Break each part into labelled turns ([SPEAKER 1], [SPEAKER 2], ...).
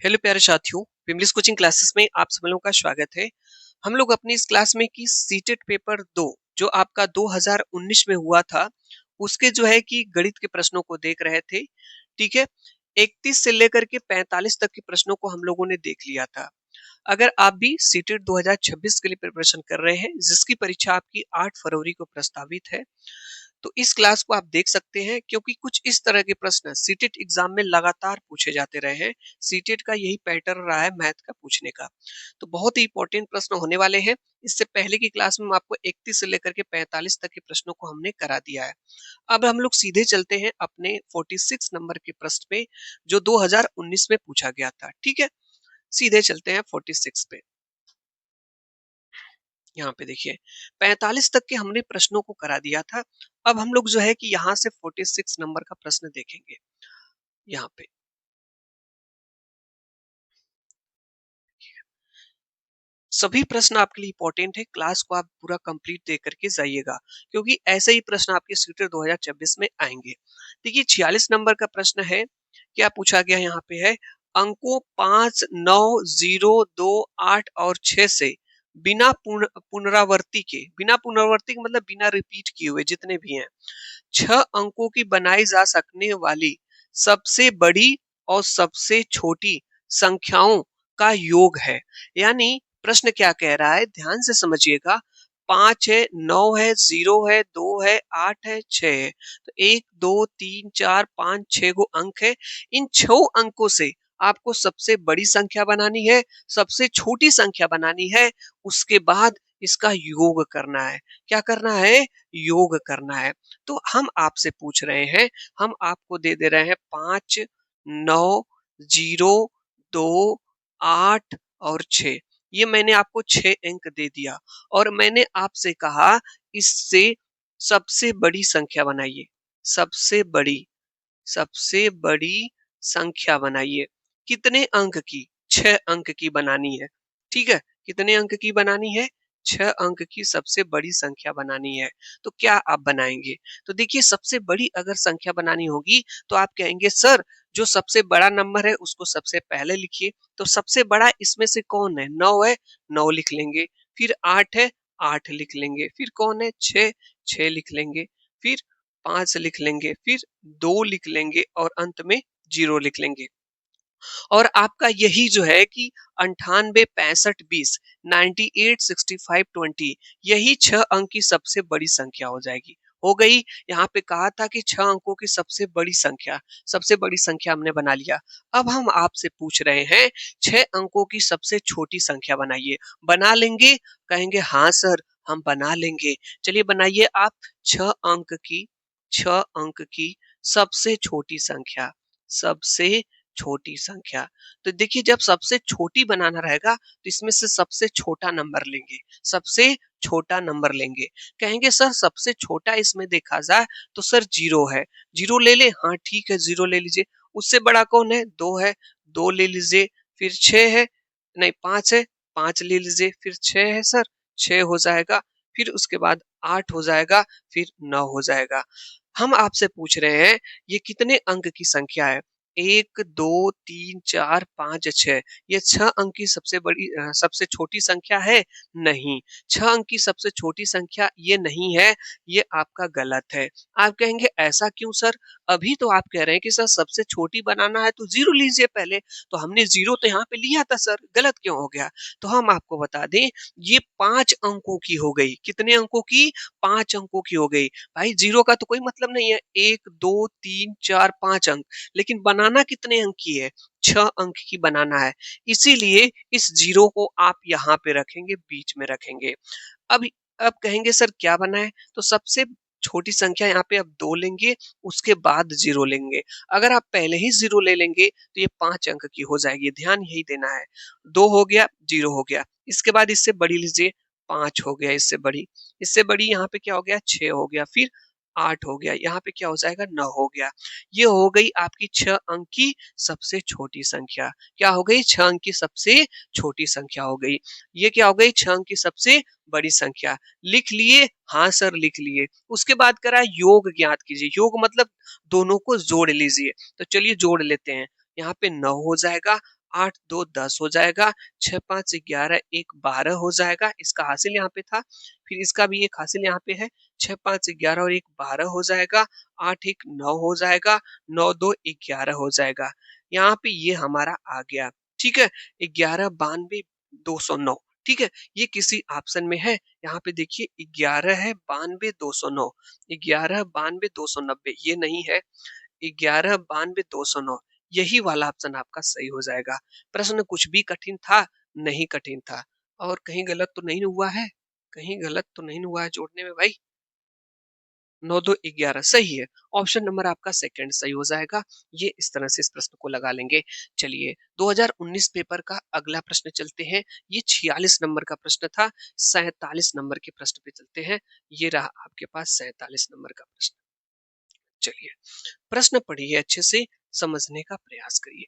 [SPEAKER 1] Hello प्यारे साथियों, English coaching classes में आप सब लोगों का स्वागत है। हम लोग अपनी इस क्लास में की सीटेट पेपर 2 जो आपका 2019 में हुआ था, उसके जो है कि गणित के प्रश्नों को देख रहे थे। ठीक है, 31 से लेकर के 45 तक के प्रश्नों को हम लोगों ने देख लिया था। अगर आप भी सीटेट 2026 के लिए प्रिपरेशन कर रहे हैं, जिसकी परीक्षा आपकी 8 फरवरी को प्रस्तावित है, तो इस क्लास को आप देख सकते हैं, क्योंकि कुछ इस तरह के प्रश्न सीटेट एग्जाम में लगातार पूछे जाते रहे हैं। सीटेट का यही पैटर्न रहा है मैथ का पूछने का। तो बहुत ही इंपॉर्टेंट प्रश्न होने वाले हैं। इससे पहले की क्लास में आपको 31 से लेकर के 45 तक के प्रश्नों को हमने करा दिया है। अब हम लोग सीधे चलते हैं अपने 46 नंबर के प्रश्न पे, जो 2019 में पूछा गया था। ठीक है, सीधे चलते हैं 46 पे। यहाँ पे देखिए 45 तक के हमने प्रश्नों को करा दिया था। अब हम लोग जो है कि यहाँ से 46 नंबर का प्रश्न देखेंगे। यहाँ पे सभी प्रश्न आपके लिए इंपॉर्टेंट है। क्लास को आप पूरा कंप्लीट देख करके जाइएगा, क्योंकि ऐसे ही प्रश्न आपके सीटेट 2026 में आएंगे। देखिए 46 नंबर का प्रश्न है, क्या पूछा गया यहाँ पे है, अंकों 5, 9, 0, 2, 8 और 6 से बिना पुनरावर्ती के मतलब बिना रिपीट किए हुए जितने भी हैं, 6 अंकों की बनाई जा सकने वाली सबसे बड़ी और सबसे छोटी संख्याओं का योग है। यानी प्रश्न क्या कह रहा है, ध्यान से समझिएगा। 5 है, 9 है, 0 है, 2 है, 8 है, 6 है। तो 1, 2, 3, 4, 5, 6 गो अंक है। इन 6 अंकों से आपको सबसे बड़ी संख्या बनानी है, सबसे छोटी संख्या बनानी है, उसके बाद इसका योग करना है। क्या करना है? योग करना है। तो हम आपसे पूछ रहे हैं, हम आपको दे दे रहे हैं 5, 9, 0, 2, 8 और 6। ये मैंने आपको 6 अंक दे दिया और मैंने आपसे कहा इससे सबसे बड़ी संख्या बनाइए। सबसे बड़ी संख्या बनाइए। कितने अंक की? 6 अंक की बनानी है। ठीक है, कितने अंक की बनानी है? 6 अंक की सबसे बड़ी संख्या बनानी है। तो क्या आप बनाएंगे? तो देखिए, सबसे बड़ी अगर संख्या बनानी होगी तो आप कहेंगे सर जो सबसे बड़ा नंबर है उसको सबसे पहले लिखिए। तो सबसे बड़ा इसमें से कौन है? 9 है, 9 लिख लेंगे। फिर 8 है, 8 लिख लेंगे। फिर कौन है? 6, 6 लिख लेंगे। फिर 5 लिख लेंगे। फिर 2 लिख लेंगे और अंत में 0 लिख लेंगे। और आपका यही जो है कि 98, 65, 20, 98, 65, 20, यही 6 अंक की सबसे बड़ी संख्या हो जाएगी। हो गई। यहाँ पे कहा था कि 6 अंकों की सबसे बड़ी संख्या हमने बना लिया। अब हम आपसे पूछ रहे हैं 6 अंकों की सबसे छोटी संख्या बनाइए। बना लेंगे? कहेंगे हाँ सर, हम बना लेंगे। चलिए बनाइए आप। 6 अंक की 6 अंक की सबसे छोटी संख्या, सबसे छोटी संख्या। तो देखिए, जब सबसे छोटी बनाना रहेगा तो इसमें से सबसे छोटा नंबर लेंगे। सबसे छोटा नंबर लेंगे। कहेंगे सर सबसे छोटा इसमें देखा जाए तो सर 0 है। 0 ले ले? हाँ ठीक है, 0 ले लीजिए। उससे बड़ा कौन है? 2 है, 2 ले लीजिए। फिर 6 है, नहीं 5 है, 5 ले लीजिए। फिर 6 है सर, 6 हो जाएगा। फिर उसके बाद 8 हो जाएगा। फिर 9 हो जाएगा। हम आपसे पूछ रहे हैं ये कितने अंक की संख्या है? 1, 2, 3, 4, 5, 6। ये 6 अंक की सबसे छोटी संख्या है? नहीं। 6 अंक की सबसे छोटी संख्या ये नहीं है। ये आपका गलत है। आप कहेंगे ऐसा क्यों सर? अभी तो आप कह रहे हैं कि सर सबसे छोटी बनाना है तो 0 लीजिए पहले। तो हमने 0 तो यहाँ पे लिया था सर, गलत क्यों हो गया? तो हम आपको बता दें, ये 5 अंकों की हो गई। कितने अंकों की? 5 अंकों की हो गई। भाई 0 का तो कोई मतलब नहीं है। 1, 2, 3, 4, 5 अंक, लेकिन बनाना कितने अंक की है? 6 अंक की बनाना है। इसीलिए इस 0 को आप यहाँ पे रखेंगे, बीच में रखेंगे। अब अब कहेंगे सर क्या बनाए? तो सबसे छोटी संख्या यहाँ पे अब 2 लेंगे, उसके बाद 0 लेंगे। अगर आप पहले ही 0 ले लेंगे तो ये 5 अंक की हो जाएगी। ध्यान यही देना है। 2 हो गया, 0 हो गया। इसके बाद इससे बड़ी लीजिए, 5 हो गया। इससे बड़ी, इससे बड़ी यहाँ पे क्या हो गया? 6 हो गया। फिर 8 हो गया। यहाँ पे क्या हो जाएगा? 9 हो गया। ये हो गई आपकी 6 अंक की सबसे छोटी संख्या। क्या हो गई? 6 अंक की सबसे छोटी संख्या हो गई। ये क्या हो गई? 6 अंक की सबसे बड़ी संख्या। लिख लिए? हाँ सर लिख लिए। उसके बाद करा योग ज्ञात कीजिए। योग मतलब दोनों को जोड़ लीजिए। तो चलिए जोड़ लेते हैं। यहाँ पे 9 हो जाएगा, 8 2 10 हो जाएगा, 6 5 11 1 12 हो जाएगा, इसका हासिल यहाँ पे था। फिर इसका भी एक हासिल यहाँ पे है, 6 5 11 और 1 12 हो जाएगा, 8 1 9 हो जाएगा, 9 2 11 हो जाएगा। यहाँ पे ये हमारा आ गया, ठीक है? 11 92 209, ठीक है? ये किसी ऑप्शन में है, यहाँ पे देखिए 11 है 92 209, 11 92 290 ये नहीं है, 11 92 209 यही वाला ऑप्शन आपका सही हो जाएगा। प्रश्न कुछ भी कठिन था? नहीं कठिन था। और कहीं गलत तो नहीं हुआ है? कहीं गलत तो नहीं हुआ है जोड़ने में भाई? 9 2 11 सही है। ऑप्शन नंबर आपका सेकंड सही हो जाएगा। ये इस तरह से इस प्रश्न को लगा लेंगे। चलिए 2019 पेपर का अगला प्रश्न चलते हैं। ये 46 नंबर का प्रश्न था। 47 नंबर के प्रश्न पे चलते हैं। ये रहा आपके पास 47 नंबर का प्रश्न। चलिए प्रश्न पढ़िए अच्छे से, समझने का प्रयास करिए।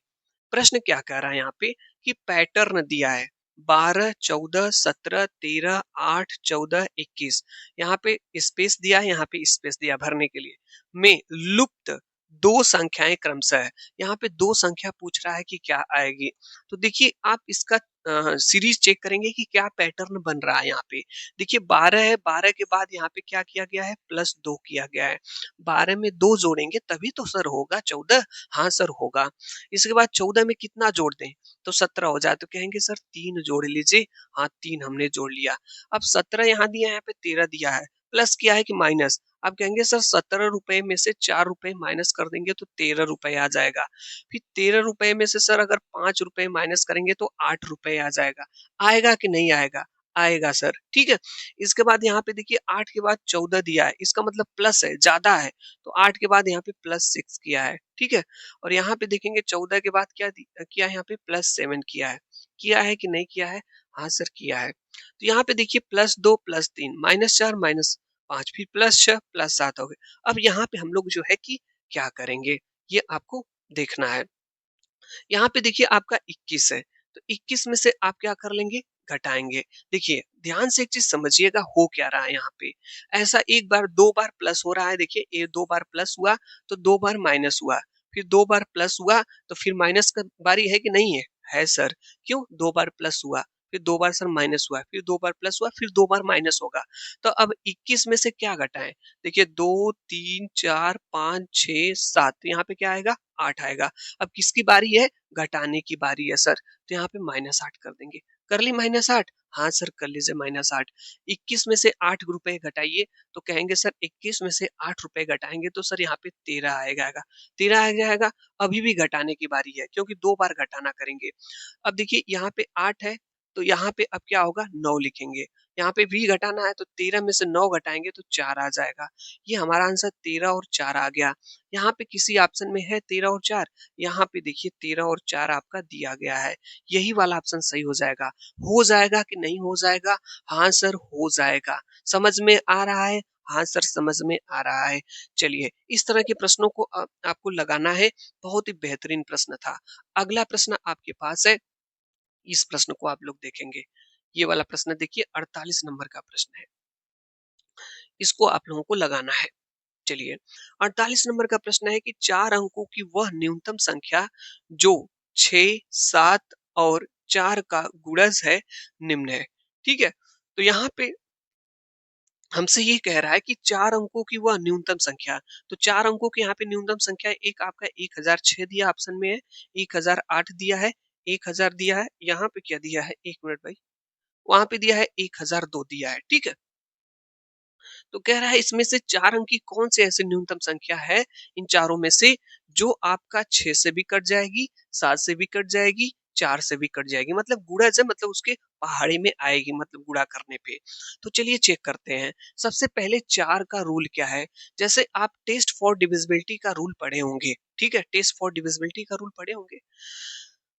[SPEAKER 1] प्रश्न क्या कह रहा है यहाँ पे कि पैटर्न दिया है 12 14 17 13 8 14 21, यहाँ पे स्पेस दिया है, यहाँ पे स्पेस दिया भरने के लिए, में लुप्त दो संख्याएं क्रमशः है। यहाँ पे दो संख्या पूछ रहा है कि क्या आएगी। तो देखिए आप इसका सीरीज चेक करेंगे कि क्या पैटर्न बन रहा है। यहाँ पे देखिए 12 है, 12 के बाद यहाँ पे क्या किया गया है, प्लस 2 किया गया है। 12 में 2 जोड़ेंगे तभी तो सर होगा 14। हाँ सर होगा। इसके बाद 14 में कितना जोड़ दें तो 17 हो जाए, तो कहेंगे सर 3 जोड़ लीजिए। हाँ 3 हमने जोड़ लिया। अब 17 यहाँ दिया है, यहाँ पे 13 दिया है, प्लस किया है कि माइनस। आप कहेंगे सर 17 रुपए में से 4 रुपए माइनस कर देंगे तो 13 रुपए आ जाएगा। फिर 13 रुपए में से सर अगर 5 रुपए माइनस करेंगे तो 8 रुपए आ जाएगा। आएगा कि नहीं आएगा? आएगा सर, ठीक है। इसके बाद यहाँ पे देखिए 8 के बाद 14 दिया है, इसका मतलब प्लस है, ज्यादा है, तो 8 के बाद यहाँ पे +6 किया है, ठीक है। और यहाँ पे देखेंगे 14 के बाद किया है, यहाँ पे +7 किया है कि नहीं किया है? हाँ सर किया है। तो यहाँ पे देखिए +2 +3 -4 -5 फिर +6 +7 हो गए। अब यहाँ पे हम लोग जो है कि क्या करेंगे, ये आपको देखना है। यहाँ पे देखिए आपका 21 है, तो 21 में से आप क्या कर लेंगे, घटाएंगे। देखिए ध्यान से एक चीज समझिएगा हो क्या रहा है यहाँ पे। ऐसा एक बार दो बार प्लस हो रहा है, देखिए ये दो बार प्लस हुआ तो दो बार माइनस हुआ, फिर दो बार प्लस हुआ तो फिर माइनस का बारी है कि नहीं है? है सर। क्यों? दो बार प्लस हुआ, फिर दो बार सर माइनस हुआ, फिर दो बार प्लस हुआ, फिर दो बार माइनस होगा। तो अब 21 में से क्या घटाएं? देखिए 2 3 4 5 6 7, यहाँ पे क्या आएगा, 8 आएगा। अब किसकी बारी है? घटाने की बारी है सर। तो यहाँ पे -8 कर देंगे। कर ली -8? हाँ सर कर लीजिए -8। 21 में से 8 रुपए घटाइए, तो कहेंगे सर 21 में से 8 रुपए घटाएंगे तो सर यहाँ पे 13 आएगा। 13 आ जाएगा। अभी भी घटाने की बारी है क्योंकि दो बार घटाना करेंगे। अब देखिए यहाँ पे 8 है, तो यहाँ पे अब क्या होगा, 9 लिखेंगे। यहाँ पे भी घटाना है तो 13 में से 9 घटाएंगे तो 4 आ जाएगा। ये हमारा आंसर 13 और 4 आ गया। यहाँ पे किसी ऑप्शन में है 13 और 4? यहाँ पे देखिए 13 और 4 आपका दिया गया है। यही वाला ऑप्शन सही हो जाएगा। हो जाएगा कि नहीं हो जाएगा? हाँ सर हो जाएगा। समझ में आ रहा है? हाँ सर समझ में आ रहा है। चलिए इस तरह के प्रश्नों को आपको लगाना है। बहुत ही बेहतरीन प्रश्न था। अगला प्रश्न आपके पास है, इस प्रश्न को आप लोग देखेंगे। ये वाला प्रश्न देखिए 48 नंबर का प्रश्न है। इसको आप लोगों को लगाना है। चलिए 48 नंबर का प्रश्न है कि 4 अंकों की वह न्यूनतम संख्या जो 6 7 और 4 का गुणज है निम्न है। ठीक है, तो यहाँ पे हमसे ये कह रहा है कि 4 अंकों की वह न्यूनतम संख्या। तो 4 अंकों की यहाँ पे न्यूनतम संख्या एक आपका 1006 दिया ऑप्शन में है, 1008 दिया है, 1000 दिया है, यहाँ पे क्या दिया है, 1 मिनट भाई, वहां पे दिया है 1002 दिया है। ठीक है, तो कह रहा है इसमें से 4 अंक की कौन सी ऐसी न्यूनतम संख्या है इन चारों में से जो आपका 6 से भी कट जाएगी, 7 से भी कट जाएगी, 4 से भी कट जाएगी, मतलब गुणज है, मतलब उसके पहाड़ी में आएगी, मतलब गुणा करने पे। तो चलिए चेक करते हैं। सबसे पहले 4 का रूल क्या है? जैसे आप टेस्ट फॉर डिविजिबिलिटी का रूल पढ़े होंगे, ठीक है, टेस्ट फॉर डिविजिबिलिटी का रूल पढ़े होंगे।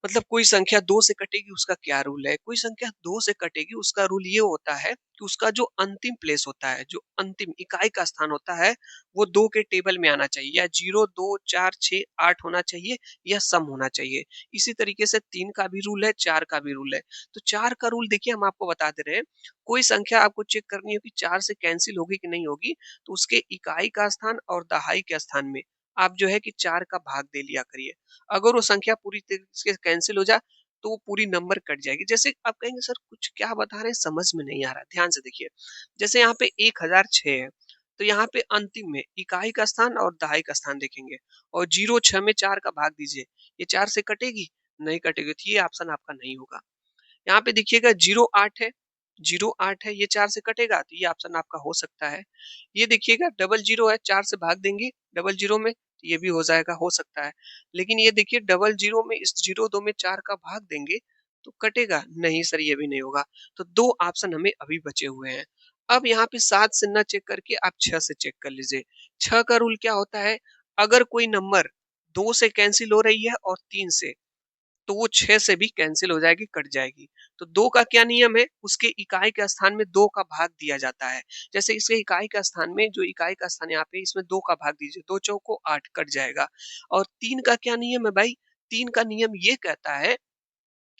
[SPEAKER 1] मतलब कोई संख्या 2 से कटेगी उसका क्या रूल है? कोई संख्या 2 से कटेगी उसका रूल ये होता है कि उसका जो अंतिम प्लेस होता है, जो अंतिम इकाई का स्थान होता है, वो 2 के टेबल में आना चाहिए, या 0 2 4 6 8 होना चाहिए, या सम होना चाहिए। इसी तरीके से 3 का भी रूल है, 4 का भी रूल है। तो 4 का रूल देखिए हम आपको बता दे रहे हैं। कोई संख्या आपको चेक करनी है कि 4 से कैंसिल होगी कि नहीं होगी, तो उसके इकाई का स्थान और दहाई के स्थान में आप जो है कि 4 का भाग दे लिया करिए। अगर वो संख्या पूरी तरीके से कैंसल हो जाए तो वो पूरी नंबर कट जाएगी। जैसे आप कहेंगे सर कुछ क्या बता रहे हैं समझ में नहीं आ रहा है। ध्यान से देखिए। जैसे यहाँ पे 1006 है, तो यहाँ पे अंतिम में इकाई का स्थान और दहाई का स्थान देखेंगे और 0 6 में 4 का भाग दीजिए। ये 4 से कटेगी? नहीं कटेगी, तो ये ऑप्शन आपका नहीं होगा। यहाँ पे देखिएगा 08 है, 08 है, ये 4 से कटेगा तो ये ऑप्शन आपका हो सकता है। ये देखिएगा 00 है, 4 से भाग देंगे 00 में तो ये भी हो जाएगा, हो सकता है। लेकिन ये देखिए 00 में इस 02 में 4 का भाग देंगे तो कटेगा? नहीं सर, ये भी नहीं होगा। तो 2 ऑप्शन हमें अभी बचे हुए हैं। अब यहाँ पे 7 से ना चेक करके आप 6 से चेक कर लीजिए। 6 का रूल क्या होता है? अगर कोई नंबर 2 से कैंसिल हो रही है और 3 से, तो वो 6 से भी कैंसिल हो जाएगी, कट जाएगी। तो 2 का क्या नियम है? उसके इकाई के स्थान में 2 का भाग दिया जाता है। जैसे इसके इकाई का स्थान में, जो इकाई का स्थान यहाँ पे, इसमें 2 का भाग दीजिए, 2 चौको 8, कट जाएगा। और 3 का क्या नियम है भाई? 3 का नियम ये कहता है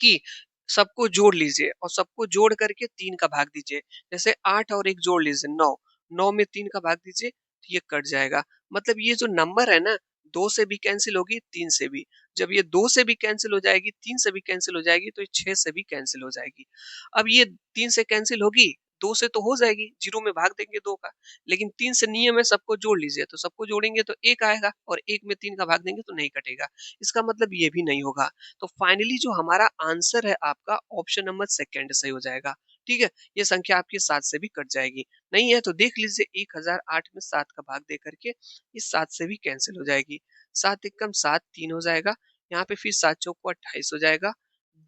[SPEAKER 1] कि सबको जोड़ लीजिए और सबको जोड़ करके 3 का भाग दीजिए। जैसे 8 और 1 जोड़ लीजिए 9, 9 में 3 का भाग दीजिए तो ये कट जाएगा। मतलब ये जो नंबर है ना, 2 से भी कैंसिल होगी, 3 से भी। जब ये 2 से भी कैंसिल हो जाएगी, 3 से भी कैंसिल हो जाएगी, तो ये 6 से भी कैंसिल हो जाएगी। अब ये 3 से कैंसिल होगी, 2 से तो हो जाएगी, 0 में भाग देंगे 2 का। लेकिन 3 से नियम है सबको जोड़ लीजिए, तो सबको जोड़ेंगे तो 1 आएगा और 1 में 3 का भाग देंगे तो नहीं कटेगा। इसका मतलब ये भी नहीं होगा। तो फाइनली जो हमारा आंसर है आपका ऑप्शन नंबर सेकंड सही हो जाएगा। ठीक है, ये संख्या आपकी 7 से भी कट जाएगी। नहीं है तो देख लीजिए 1008 में 7 का भाग दे करके ये 7 से भी कैंसिल हो जाएगी। 7 एकम 7, 3 हो जाएगा। यहाँ पे फिर 7 चौको 28 हो जाएगा।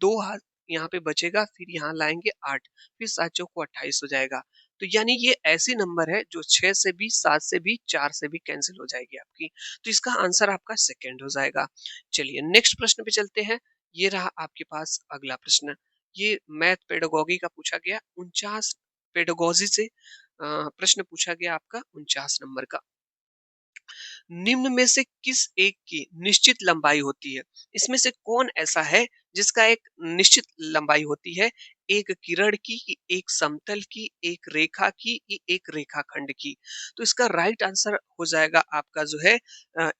[SPEAKER 1] 2 हाथ यहाँ पे बचेगा, फिर यहाँ लाएंगे 8, फिर 7 चौको 28 हो जाएगा। तो यानी ये ऐसी नंबर है जो 6 से भी, 7 से भी, 4 से भी कैंसिल हो जाएगी आपकी। तो इसका आंसर आपका सेकंड हो जाएगा। चलिए नेक्स्ट प्रश्न पे चलते हैं। ये रहा आपके पास अगला प्रश्न। ये मैथ पेडागोगी का पूछा गया 49 पेडागोजी से प्रश्न पूछा गया आपका 49 नंबर का। निम्न में से किस एक की निश्चित लंबाई होती है? इसमें से कौन ऐसा है जिसका एक निश्चित लंबाई होती है? एक किरण की, एक समतल की, एक रेखा की, एक रेखाखंड की। तो इसका राइट आंसर हो जाएगा आपका जो है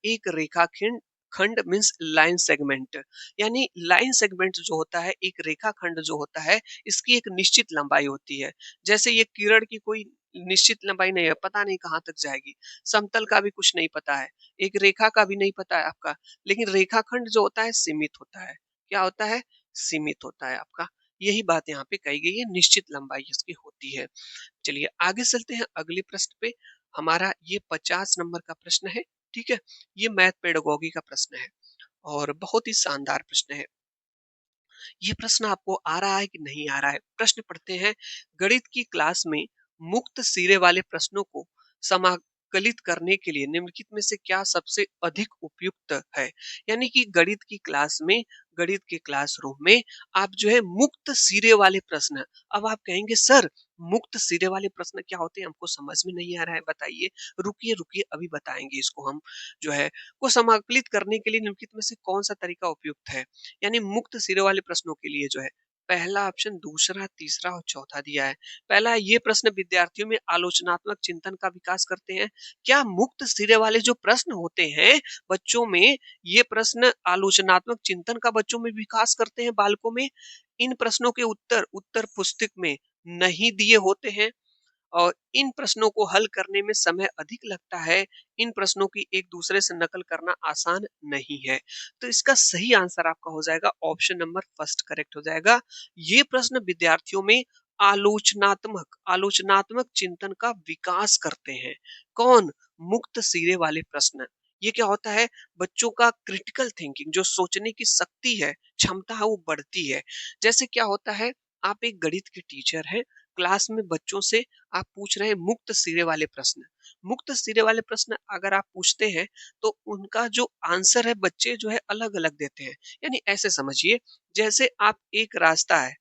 [SPEAKER 1] एक रेखाखंड। खंड मीन्स लाइन सेगमेंट। यानी लाइन सेगमेंट जो होता है, एक रेखाखंड जो होता है, इसकी एक निश्चित लंबाई होती है। जैसे ये किरण की कोई निश्चित लंबाई नहीं है, पता नहीं कहाँ तक जाएगी। समतल का भी कुछ नहीं पता है, एक रेखा का भी नहीं पता है आपका। लेकिन रेखाखंड जो होता है सीमित होता है। क्या होता है? सीमित होता है आपका। यही बात यहाँ पे कही गई है, निश्चित लंबाई इसकी होती है। चलिए आगे चलते हैं अगले प्रश्न पे। हमारा ये 50 नंबर का प्रश्न है। ठीक है, ये मैथ पेडागोगी का प्रश्न है और बहुत ही शानदार प्रश्न है। ये प्रश्न आपको आ रहा है कि नहीं आ रहा है? प्रश्न पढ़ते हैं। गणित की क्लास में मुक्त सिरे वाले प्रश्नों को समाकलित करने के लिए निम्नलिखित में से क्या सबसे अधिक उपयुक्त है? यानी कि गणित की क्लास में, गणित के क्लासरूम में आप जो है मुक्त सिरे वाले प्रश्न। अब आप कहेंगे सर मुक्त सिरे वाले प्रश्न क्या होते हैं, हमको समझ में नहीं आ रहा है, बताइए। रुकिए रुकिए, अभी बताएंगे इसको हम। जो है को समाकलित करने के लिए निम्नलिखित में से कौन सा तरीका उपयुक्त है? यानी मुक्त सिरे वाले प्रश्नों के लिए जो है पहला ऑप्शन, दूसरा, तीसरा और चौथा दिया है। पहला है, ये प्रश्न विद्यार्थियों में आलोचनात्मक चिंतन का विकास करते हैं। क्या मुक्त सिरे वाले जो प्रश्न होते हैं बच्चों में, ये प्रश्न आलोचनात्मक चिंतन का बच्चों में विकास करते हैं, बालकों में? इन प्रश्नों के उत्तर उत्तर पुस्तिक में नहीं दिए होते हैं और इन प्रश्नों को हल करने में समय अधिक लगता है। इन प्रश्नों की एक दूसरे से नकल करना आसान नहीं है। तो इसका सही आंसर आपका हो जाएगा ऑप्शन नंबर फर्स्ट, करेक्ट हो जाएगा। ये प्रश्न विद्यार्थियों में आलोचनात्मक आलोचनात्मक चिंतन का विकास करते हैं। कौन? मुक्त सिरे वाले प्रश्न। ये क्या होता है? बच्चों का क्रिटिकल थिंकिंग, जो सोचने की शक्ति है, क्षमता है, वो बढ़ती है। जैसे क्या होता है, आप एक गणित के टीचर हैं, क्लास में बच्चों से आप पूछ रहे हैं मुक्त सिरे वाले प्रश्न। मुक्त सिरे वाले प्रश्न अगर आप पूछते हैं तो उनका जो आंसर है बच्चे जो है अलग अलग देते हैं। यानी ऐसे समझिए, जैसे आप एक रास्ता है,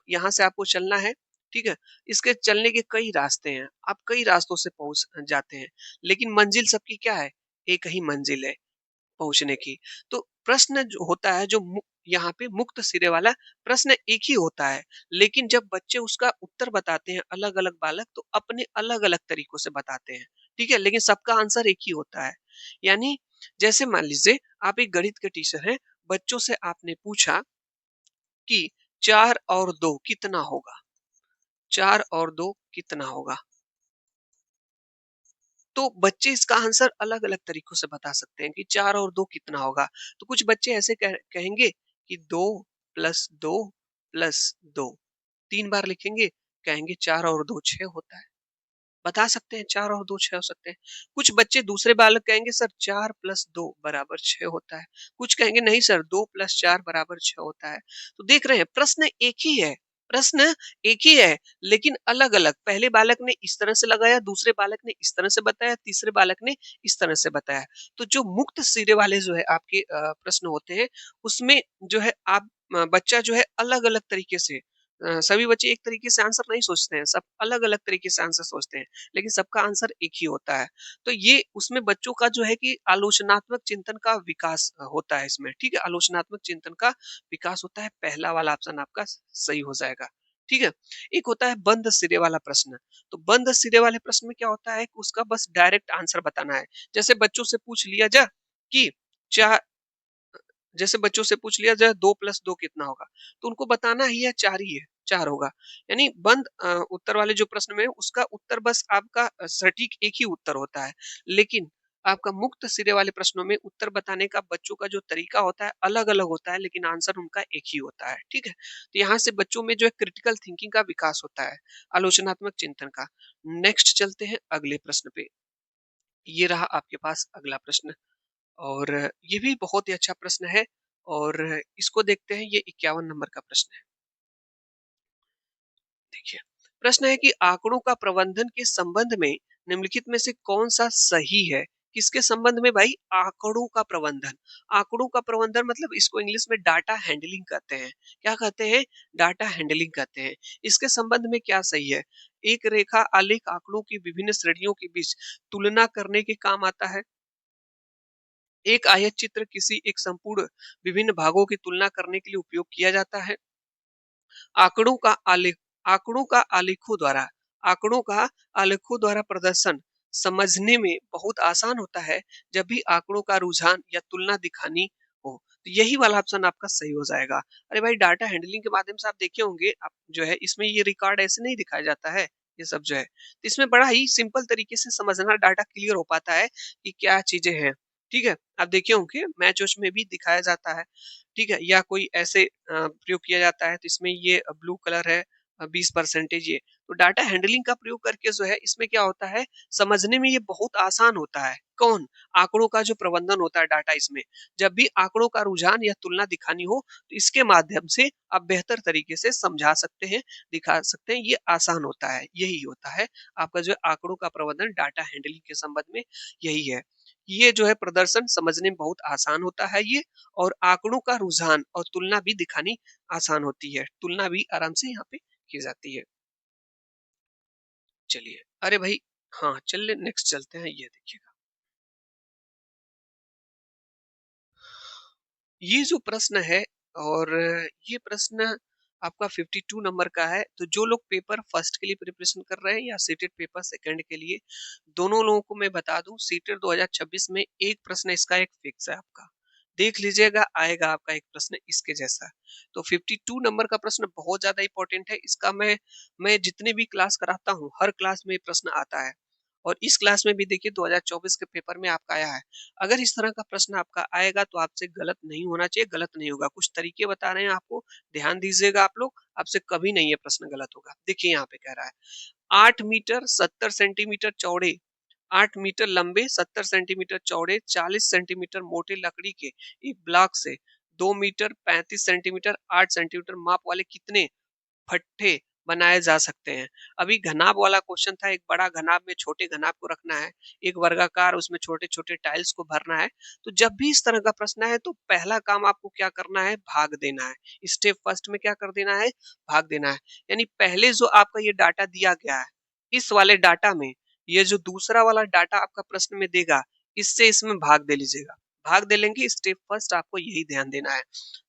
[SPEAKER 1] यहाँ से आपको चलना है। ठीक है, इसके चलने के कई रास्ते हैं, आप कई रास्तों से पहुंच जाते हैं, लेकिन मंजिल सबकी क्या है? एक ही मंजिल है पहुंचने की। तो प्रश्न जो होता है, जो यहाँ पे मुक्त सिरे वाला प्रश्न एक ही होता है, लेकिन जब बच्चे उसका उत्तर बताते हैं, अलग अलग बालक तो अपने अलग अलग तरीकों से बताते हैं। ठीक है, लेकिन सबका आंसर एक ही होता है। यानी जैसे मान लीजिए आप एक गणित के टीचर हैं, बच्चों से आपने पूछा कि 4 और 2 कितना होगा? 4 और 2 कितना होगा? तो बच्चे इसका आंसर अलग-अलग तरीकों से बता सकते हैं कि 4 और 2 कितना होगा। तो कुछ बच्चे ऐसे कहेंगे कि 2 प्लस 2 प्लस 2 3 बार लिखेंगे, कहेंगे 4 और 2 6 होता है। बता सकते हैं 4 और 2 6 हो सकते हैं। कुछ बच्चे दूसरे बालक कहेंगे सर 4 प्लस 2 बराबर 6 होता है। कुछ कहेंगे नहीं सर 2 प्लस 4 बराबर 6 होता है। तो देख रहे हैं प्रश्न एक ही है, प्रश्न एक ही है लेकिन अलग-अलग। पहले बालक ने इस तरह से लगाया, दूसरे बालक ने इस तरह से बताया, तीसरे बालक ने इस तरह से बताया। तो जो मुक्त सिरे वाले जो है आपके प्रश्न होते हैं उसमें जो है आप बच्चा जो है अलग-अलग तरीके से सभी बच्चे एक तरीके से आंसर नहीं सोचते हैं, सब अलग-अलग तरीके से आंसर सोचते हैं, लेकिन सबका आंसर एक ही होता है। तो ये उसमें बच्चों का जो है कि आलोचनात्मक चिंतन का विकास होता है इसमें, ठीक है? आलोचनात्मक चिंतन का विकास होता है, पहला वाला ऑप्शन आपका सही हो जाएगा, ठीक है? एक होता है बंद सिरे वाला प्रश्न, तो बंद सिरे वाले प्रश्न में क्या होता है कि उसका बस डायरेक्ट आंसर बताना है। जैसे बच्चों से पूछ लिया जा कि चा जैसे बच्चों से पूछ लिया जाए 2 प्लस 2 कितना होगा? तो उनको बताना ही है 4 ही है, 4 होगा। यानी बंद उत्तर वाले जो प्रश्न में है उसका उत्तर बस आपका सटीक एक ही उत्तर होता है। लेकिन आपका मुक्त सिरे वाले प्रश्नों में उत्तर बताने का बच्चों का जो तरीका होता है अलग-अलग होता है लेकिन आंसर उनका एक ही होता है, ठीक है? तो यहाँ से बच्चों में जो है क्रिटिकल थिंकिंग का विकास होता है, आलोचनात्मक चिंतन का। नेक्स्ट चलते हैं अगले प्रश्न पे। ये रहा आपके पास अगला प्रश्न। और ये भी बहुत ही अच्छा प्रश्न है और इसको देखते हैं ये 51 नंबर का प्रश्न है। देखिए, प्रश्न है कि आंकड़ों का प्रबंधन के संबंध में निम्नलिखित में से कौन सा सही है? किसके संबंध में भाई? आंकड़ों का प्रबंधन। आंकड़ों का प्रबंधन मतलब इसको इंग्लिश में डाटा हैंडलिंग कहते हैं। क्या कहते हैं? डाटा हैंडलिंग कहते हैं। इसके संबंध में क्या सही है? एक रेखा आलेख आंकड़ों की विभिन्न श्रेणियों के बीच तुलना करने के काम आता है। एक आयत चित्र किसी एक संपूर्ण विभिन्न भागों की तुलना करने के लिए उपयोग किया जाता है। आंकड़ों का आलेख आंकड़ों का आलेखों द्वारा आंकड़ों का आलेखों द्वारा प्रदर्शन समझने में बहुत आसान होता है जब भी आंकड़ों का रुझान या तुलना दिखानी हो। तो यही वाला ऑप्शन आपका सही हो जाएगा। अरे भाई डाटा हैंडलिंग के माध्यम से आप देखे होंगे आप जो है इसमें ये रिकॉर्ड ऐसे नहीं दिखाया जाता है। ये सब जो है तो इसमें बड़ा ही सिंपल तरीके से समझना डाटा क्लियर हो पाता है कि क्या चीजें हैं। ठीक है, आप देखे होंगे मैच वैच में भी दिखाया जाता है। ठीक है, या कोई ऐसे प्रयोग किया जाता है तो इसमें ये ब्लू कलर है 20% ये। तो डाटा हैंडलिंग का प्रयोग करके जो है इसमें क्या होता है समझने में ये बहुत आसान होता है। कौन? आंकड़ों का जो प्रबंधन होता है डाटा इसमें। जब भी आंकड़ों का रुझान या तुलना दिखानी हो तो इसके माध्यम से आप बेहतर तरीके से समझा सकते हैं, दिखा सकते हैं, ये आसान होता है। यही होता है आपका जो है आंकड़ों का प्रबंधन डाटा हैंडलिंग के संबंध में यही है। ये जो है प्रदर्शन समझने में बहुत आसान होता है ये। और आंकड़ों का रुझान और तुलना भी दिखानी आसान होती है। तुलना भी आराम से यहाँ पे की जाती है। चलिए, अरे भाई हाँ, चलिए नेक्स्ट चलते हैं। ये देखिएगा, ये जो प्रश्न है और ये प्रश्न आपका 52 नंबर का है। तो जो लोग पेपर फर्स्ट के लिए प्रिपरेशन कर रहे हैं या सीटेड पेपर सेकंड के लिए, दोनों लोगों को मैं बता दूं सीटेड 2026 में एक प्रश्न इसका एक फिक्स है आपका। देख लीजिएगा आएगा आपका एक प्रश्न इसके जैसा। तो 52 नंबर का प्रश्न बहुत ज्यादा इंपॉर्टेंट है। इसका मैं जितने भी क्लास कराता हूँ हर क्लास में ये प्रश्न आता है। और इस क्लास में भी देखिए 2024 के पेपर में आपका आया है। अगर इस तरह का प्रश्न आपका आएगा तो आपसे गलत नहीं होना चाहिए, गलत नहीं होगा। कुछ तरीके बता रहे हैं आपको, ध्यान दीजिएगा आप लोग, आपसे कभी नहीं ये प्रश्न गलत होगा। देखिए यहाँ पे कह रहा है 8 मीटर 70 सेंटीमीटर चौड़े, 8 मीटर लंबे 70 सेंटीमीटर चौड़े 40 सेंटीमीटर मोटे लकड़ी के एक ब्लॉक से 2 मीटर 35 सेंटीमीटर 8 सेंटीमीटर माप वाले कितने फट्टे बनाए जा सकते हैं। अभी घनाभ वाला क्वेश्चन था, एक बड़ा घनाभ में छोटे घनाभ को रखना है, एक वर्गाकार उसमें छोटे-छोटे टाइल्स को भरना है। तो जब भी इस तरह का प्रश्न है तो पहला काम आपको क्या करना है? भाग देना है। स्टेप फर्स्ट में क्या कर देना है? भाग देना है। यानी पहले जो आपका ये डाटा दिया गया है, इस वाले डाटा में ये जो दूसरा वाला डाटा आपका प्रश्न में देगा, इससे इसमें भाग दे लीजिएगा। भाग दे लेंगे, स्टेप फर्स्ट आपको यही ध्यान देना है।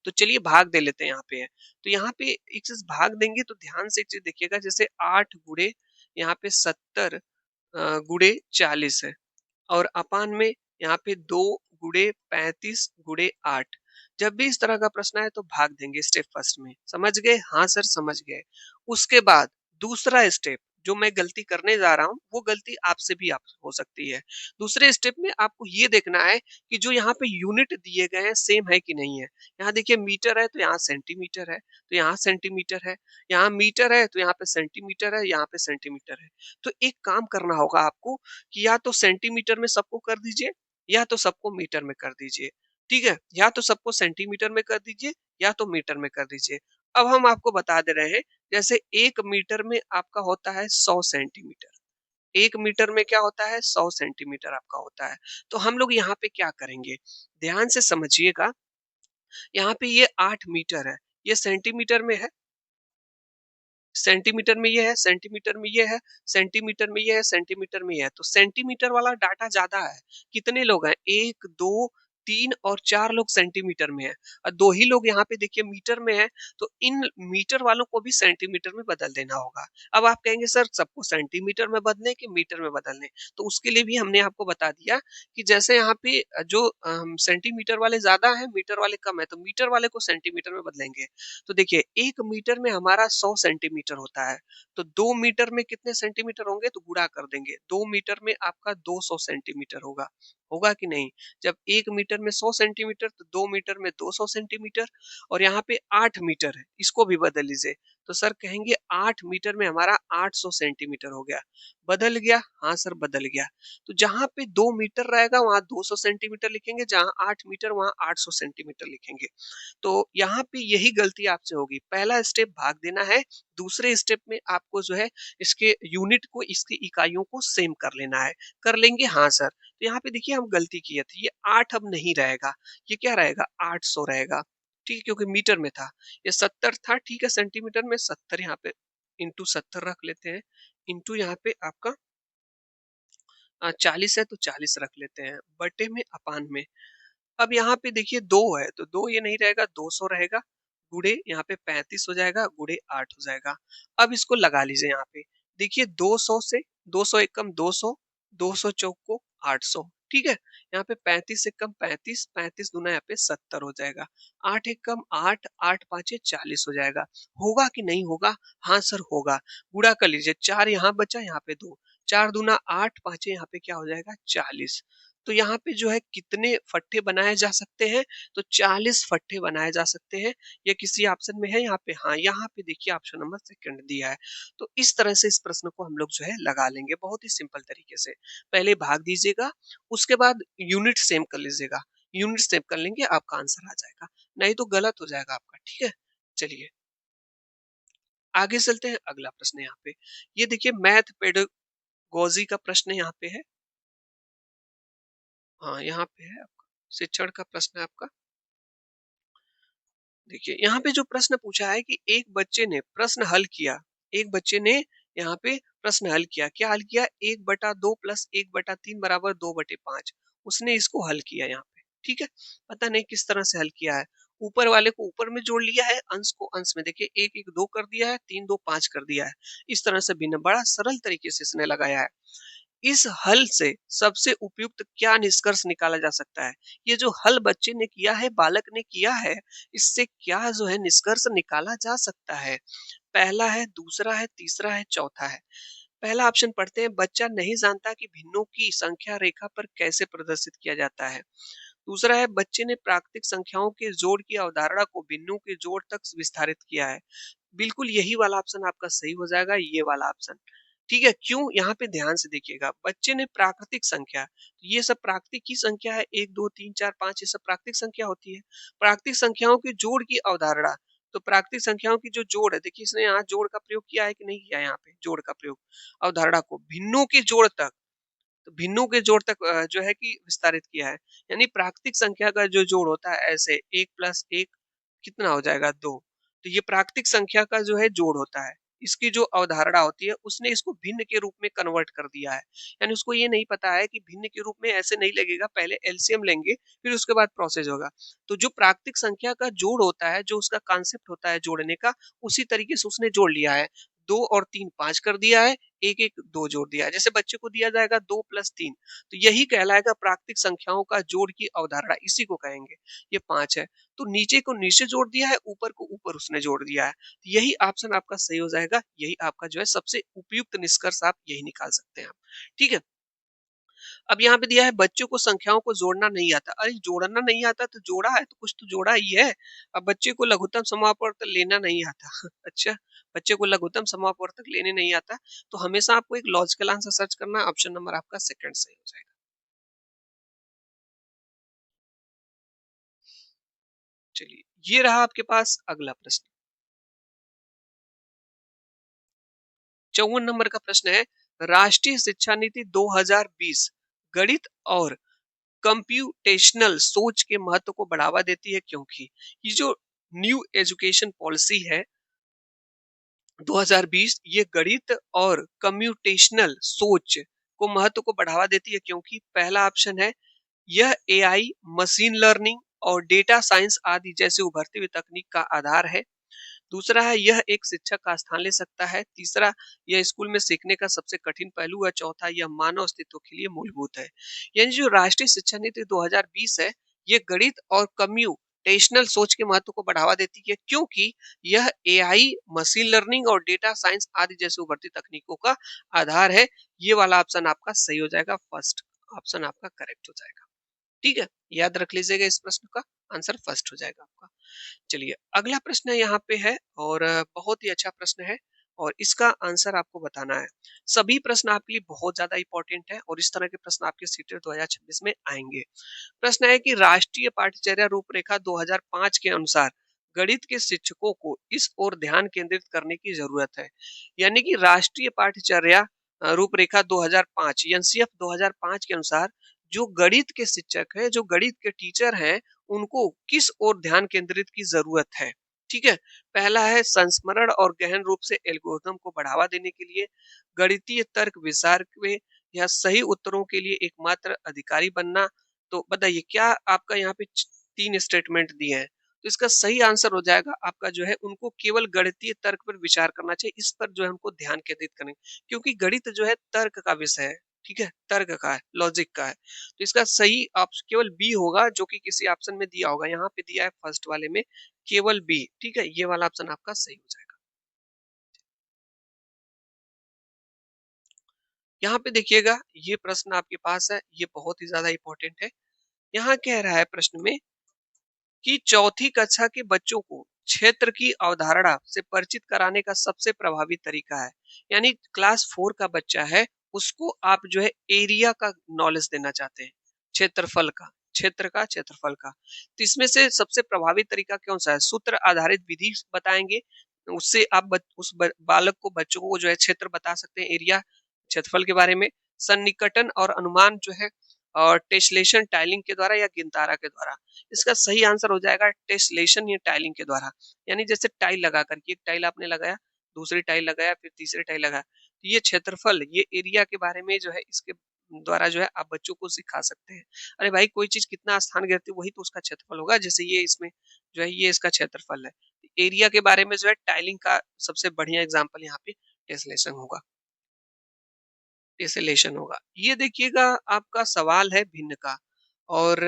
[SPEAKER 1] तो चलिए भाग दे लेते हैं यहाँ पे। तो यहाँ पे एक चीज भाग देंगे तो ध्यान से एक चीज देखिएगा, जैसे 8 गुड़े यहाँ पे 70 गुड़े 40 है और अपान में यहाँ पे 2 गुणे 35 गुणे 8। जब भी इस तरह का प्रश्न आए तो भाग देंगे स्टेप फर्स्ट में। समझ गए? हाँ सर समझ गए। उसके बाद दूसरा स्टेप जो मैं गलती करने जा रहा हूँ वो गलती आपसे भी आप हो सकती है। दूसरे स्टेप में आपको ये देखना है कि जो यहाँ पे यूनिट दिए गए हैं सेम है कि नहीं है। यहाँ देखिए मीटर है तो यहाँ सेंटीमीटर है, तो यहाँ सेंटीमीटर है, यहाँ मीटर है तो यहाँ पे सेंटीमीटर है, यहाँ पे सेंटीमीटर है। तो एक काम करना होगा आपको कि या तो सेंटीमीटर में सबको कर दीजिए या तो सबको मीटर में कर दीजिए। ठीक है? या तो सबको सेंटीमीटर में कर दीजिए या तो मीटर में कर दीजिए। अब हम आपको बता दे रहे हैं, जैसे 1 मीटर में आपका होता है 100 सेंटीमीटर। 1 मीटर में क्या होता है? 100 सेंटीमीटर आपका होता है। तो हम लोग यहाँ पे क्या करेंगे? ध्यान से समझिएगा, यहाँ पे ये 8 मीटर है, ये सेंटीमीटर में है, सेंटीमीटर में ये है, सेंटीमीटर में ये है, सेंटीमीटर में ये है, सेंटीमीटर में ये है। तो सेंटीमीटर वाला डाटा ज़्यादा है। कितने लोग हैं? 1, 2, 3 और 4 लोग सेंटीमीटर में हैं और 2 ही लोग यहाँ पे देखिए मीटर में हैं, तो इन मीटर वालों को भी सेंटीमीटर में बदल देना होगा। अब आप कहेंगे सर सबको सेंटीमीटर में बदलें कि मीटर में बदलने? तो उसके लिए भी हमने आपको बता दिया कि जैसे यहाँ पे जो सेंटीमीटर वाले ज़्यादा हैं, मीटर वाले कम हैं, तो मीटर वाले को सेंटीमीटर में बदलेंगे। तो देखिए 1 मीटर में हमारा 100 सेंटीमीटर होता है, तो 2 मीटर में कितने सेंटीमीटर होंगे? तो गुणा कर देंगे। 2 मीटर में आपका 200 सेंटीमीटर होगा, होगा कि नहीं? जब 1 मीटर में 100 सेंटीमीटर तो 2 मीटर में 200 सेंटीमीटर और यहाँ पे 8 मीटर है, इसको भी बदल लीजिए। तो सर कहेंगे 8 मीटर में हमारा 800 सेंटीमीटर हो गया। बदल गया? हाँ सर बदल गया। तो जहाँ पे 2 मीटर रहेगा वहाँ 200 सेंटीमीटर लिखेंगे, जहाँ 8 मीटर वहाँ 800 सेंटीमीटर लिखेंगे। तो यहाँ पे यही गलती आपसे होगी। पहला स्टेप भाग देना है, दूसरे स्टेप में आपको जो है इसके यूनिट को, इसकी इकाइयों को सेम कर लेना है। कर लेंगे? हाँ सर। तो यहाँ पे देखिए हम गलती किए थे, ये 8 अब नहीं रहेगा, ये क्या रहेगा? 800 रहेगा। ठीक है, क्योंकि मीटर में था। ये 70 था, ठीक है, सेंटीमीटर में 70 यहाँ पे इंटू 70 रख लेते हैं, इंटू यहाँ पे आपका 40 है तो 40 रख लेते हैं, बटे में अपान में। अब यहाँ पे देखिए 2 है, तो 2 ये नहीं रहेगा, 200 रहेगा, गुणे यहाँ पे 35 हो जाएगा, गुणे 8 हो जाएगा। अब इसको लगा लीजिए यहाँ पे। देखिए 200 से 200 एक कम 200, 200 चौक को 800, ठीक है? यहाँ पे 35 से कम 35, 35 दूना यहाँ पे 70 हो जाएगा। 8 एक कम 8, 8 पाँचे 40 हो जाएगा। होगा कि नहीं होगा? हाँ सर होगा। गुणा कर लीजिए, 4 यहाँ बचा, यहाँ पे 2, 4 दूना 8, पाँचे यहाँ पे क्या हो जाएगा? 40। तो यहाँ पे जो है कितने फट्टे बनाए जा सकते हैं? तो 40 फट्टे बनाए जा सकते हैं। ये किसी ऑप्शन में है यहाँ पे? हाँ, यहाँ पे देखिए ऑप्शन नंबर सेकंड दिया है। तो इस तरह से इस प्रश्न को हम लोग जो है लगा लेंगे बहुत ही सिंपल तरीके से। पहले भाग दीजिएगा, उसके बाद यूनिट सेम कर लीजिएगा। यूनिट सेम कर लेंगे, आपका आंसर आ जाएगा। नहीं तो गलत हो जाएगा आपका, ठीक है? चलिए, आगे चलते हैं। अगला प्रश्न यहाँ पे। ये देखिए मैथ पेडागोजी का प्रश्न यहाँ पे है। हाँ, यहाँ पे है आपका, शिक्षण का प्रश्न है आपका। देखिए यहाँ पे जो प्रश्न पूछा है कि एक बच्चे ने प्रश्न हल किया, एक बच्चे ने यहाँ पे प्रश्न हल किया। क्या हल किया? 1/2 प्लस 1/3 बराबर 2/5। उसने इसको हल किया यहाँ पे, ठीक है? पता नहीं किस तरह से हल किया है। ऊपर वाले को ऊपर में जोड़ लिया है, अंश को अंश में। देखिए 1 1 2 कर दिया है, 3 2 5 कर दिया है। इस तरह से भिन्न, बड़ा सरल तरीके से इसने लगाया है। इस हल से सबसे उपयुक्त क्या निष्कर्ष निकाला जा सकता है? ये जो हल बच्चे ने किया है, बालक ने किया है, इससे क्या जो है निष्कर्ष निकाला जा सकता है? पहला है, दूसरा है, तीसरा है, चौथा है। पहला ऑप्शन पढ़ते हैं, बच्चा नहीं जानता कि भिन्नों की संख्या रेखा पर कैसे प्रदर्शित किया जाता है। दूसरा है, बच्चे ने प्राकृतिक संख्याओं के जोड़ की अवधारणा को भिन्नों के जोड़ तक विस्तारित किया है। बिल्कुल यही वाला ऑप्शन आपका सही हो जाएगा, ये वाला ऑप्शन। ठीक है, क्यों? यहाँ पे ध्यान से देखिएगा, बच्चे ने प्राकृतिक संख्या, तो ये सब प्राकृतिक की संख्या है, 1 2 3 4 5, ये सब प्राकृतिक संख्या होती है। प्राकृतिक संख्याओं के जोड़ की अवधारणा, तो प्राकृतिक संख्याओं की जो जोड़ है, देखिए इसने यहाँ जोड़ का प्रयोग किया है कि नहीं किया? यहाँ पे जोड़ का प्रयोग, अवधारणा को भिन्नों के जोड़ तक, तो भिन्नों के जोड़ तक जो है कि विस्तारित किया है। यानी प्राकृतिक संख्या का जो जोड़ होता है, ऐसे 1 प्लस 1 कितना हो जाएगा? 2। तो ये प्राकृतिक संख्या का जो है जोड़ होता है। इसकी जो अवधारणा होती है, उसने इसको भिन्न के रूप में कन्वर्ट कर दिया है। यानी उसको ये नहीं पता है कि भिन्न के रूप में ऐसे नहीं लगेगा, पहले एलसीएम लेंगे, फिर उसके बाद प्रोसेस होगा। तो जो प्राकृतिक संख्या का जोड़ होता है, जो उसका कॉन्सेप्ट होता है जोड़ने का, उसी तरीके से उसने जोड़ लिया है। 2 और 3 5 कर दिया है, 1-1 2 जोड़ दिया है। जैसे बच्चे को दिया जाएगा 2 + 3, तो यही कहलाएगा प्राकृतिक संख्याओं का जोड़ की अवधारणा, इसी को कहेंगे। ये 5 है, तो नीचे को नीचे जोड़ दिया है, ऊपर को ऊपर उसने जोड़ दिया है। तो यही ऑप्शन आपका सही हो जाएगा, यही आपका जो है सबसे उपयुक्त निष्कर्ष आप यही निकाल सकते हैं आप। ठीक है? अब यहाँ पे दिया है बच्चों को संख्याओं को जोड़ना नहीं आता। अरे जोड़ना नहीं आता तो जोड़ा है तो कुछ तो जोड़ा ही है। अब बच्चे को लघुत्तम समापवर्तक लेना नहीं आता। अच्छा, बच्चे को लघुत्तम समापवर्तक लेने नहीं आता, तो हमेशा आपको एक लॉजिकल आंसर सर्च करना है। ऑप्शन नंबर आपका सेकंड सही हो जाएगा। चलिए, ये रहा आपके पास अगला प्रश्न। 54 नंबर का प्रश्न है, राष्ट्रीय शिक्षा नीति 2020 गणित और कंप्यूटेशनल सोच के महत्व को बढ़ावा देती है क्योंकि ये जो न्यू एजुकेशन पॉलिसी है 2020, ये गणित और कम्प्यूटेशनल सोच को महत्व को बढ़ावा देती है क्योंकि पहला ऑप्शन है, यह एआई, मशीन लर्निंग और डेटा साइंस आदि जैसे उभरती हुई तकनीक का आधार है। दूसरा है, यह एक शिक्षक का स्थान ले सकता है। तीसरा, यह स्कूल में सीखने का सबसे कठिन पहलू है। चौथा, यह मानव अस्तित्व के लिए मूलभूत है। यानी जो राष्ट्रीय शिक्षा नीति 2020 है, ये गणित और कम्प्यूटेशनल सोच के महत्व को बढ़ावा देती है क्योंकि यह एआई, मशीन लर्निंग और डेटा साइंस आदि जैसे उभरती तकनीकों का आधार है। ये वाला ऑप्शन आपका सही हो जाएगा, फर्स्ट ऑप्शन आपका करेक्ट हो जाएगा। ठीक है, याद रख लीजिएगा, इस प्रश्न का आंसर फर्स्ट हो जाएगा आपका। चलिए, अगला प्रश्न यहाँ पे है और बहुत ही अच्छा प्रश्न है और इसका आंसर आपको बताना है। सभी प्रश्न आपके लिए बहुत ज्यादा इंपॉर्टेंट है और इस तरह के प्रश्न आपके सीटेट 2026 में आएंगे। प्रश्न है कि राष्ट्रीय पाठ्यचर्या रूपरेखा 2005 के अनुसार गणित के शिक्षकों को इस ओर ध्यान केंद्रित करने की जरूरत है। यानी कि राष्ट्रीय पाठ्यचर्या रूपरेखा 2005 एनसीएफ 2005 के अनुसार जो गणित के शिक्षक है, जो गणित के टीचर हैं, उनको किस ओर ध्यान केंद्रित की जरूरत है। ठीक है, पहला है संस्मरण और गहन रूप से एल्गोरिथम को बढ़ावा देने के लिए, गणितीय तर्क विचार में या सही उत्तरों के लिए एकमात्र अधिकारी बनना। तो बताइए, क्या आपका यहाँ पे 3 स्टेटमेंट दिए हैं, तो इसका सही आंसर हो जाएगा आपका जो है, उनको केवल गणितीय तर्क पर विचार करना चाहिए, इस पर जो है हमको ध्यान केंद्रित करें क्योंकि गणित जो है तर्क का विषय है। ठीक है, तर्क का है, लॉजिक का है, तो इसका सही ऑप्शन केवल बी होगा, जो कि किसी ऑप्शन में दिया होगा। यहाँ पे दिया है फर्स्ट वाले में केवल बी। ठीक है, ये वाला ऑप्शन आपका सही हो जाएगा। यहाँ पे देखिएगा, ये प्रश्न आपके पास है, ये बहुत ही ज्यादा इंपॉर्टेंट है। यहाँ कह रहा है प्रश्न में कि चौथी कक्षा के बच्चों को क्षेत्र की अवधारणा से परिचित कराने का सबसे प्रभावी तरीका है। यानी क्लास 4 का बच्चा है, उसको आप जो है एरिया का नॉलेज देना चाहते हैं, क्षेत्रफल का, क्षेत्रफल का। तो इसमें से सबसे प्रभावी तरीका कौन सा है? सूत्र आधारित विधि बताएंगे, उससे आप बालक को, बच्चों को जो है क्षेत्र बता सकते हैं, एरिया, क्षेत्रफल के बारे में। सन्निकटन और अनुमान जो है और टेस्लेशन टाइलिंग के द्वारा या गिनतारा के द्वारा। इसका सही आंसर हो जाएगा टेस्लेशन या टाइलिंग के द्वारा। यानी जैसे टाइल लगा करके, एक टाइल आपने लगाया, दूसरी टाइल लगाया, फिर तीसरी टाइल लगाया, तो ये क्षेत्रफल, ये एरिया के बारे में जो है इसके द्वारा जो है आप बच्चों को सिखा सकते हैं। अरे भाई, कोई चीज कितना स्थान घेरती है वही तो उसका क्षेत्रफल होगा। जैसे ये इसमें जो है ये इसका क्षेत्रफल है, एरिया के बारे में जो है टाइलिंग का सबसे बढ़िया एग्जाम्पल यहाँ पे टेस्लेशन होगा, टेसेलेशन होगा। ये देखिएगा, आपका सवाल है भिन्न का और